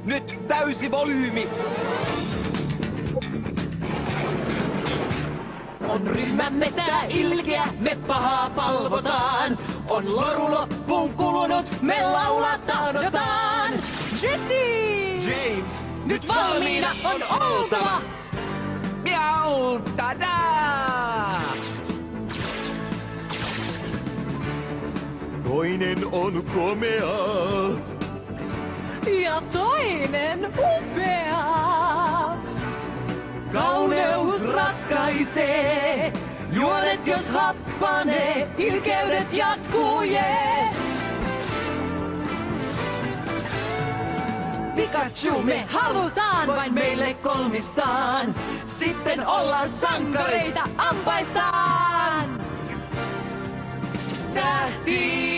Nyt täysi volyymi! On ryhmämme tää ilkeä, me pahaa palvotaan. On loru loppuun kulunut, me laulatahdotaan. Jesse! James! Nyt valmiina on oltava! Miau! Tadaa! Toinen on komea. Ja toinen upea. Kauneus ratkaisee. Juonet jos happanee, ilkeydet jatkuu, jee. Pikachu, me halutaan vain meille kolmistaan. Sitten ollaan sankareita, ampaistaan! Tähti!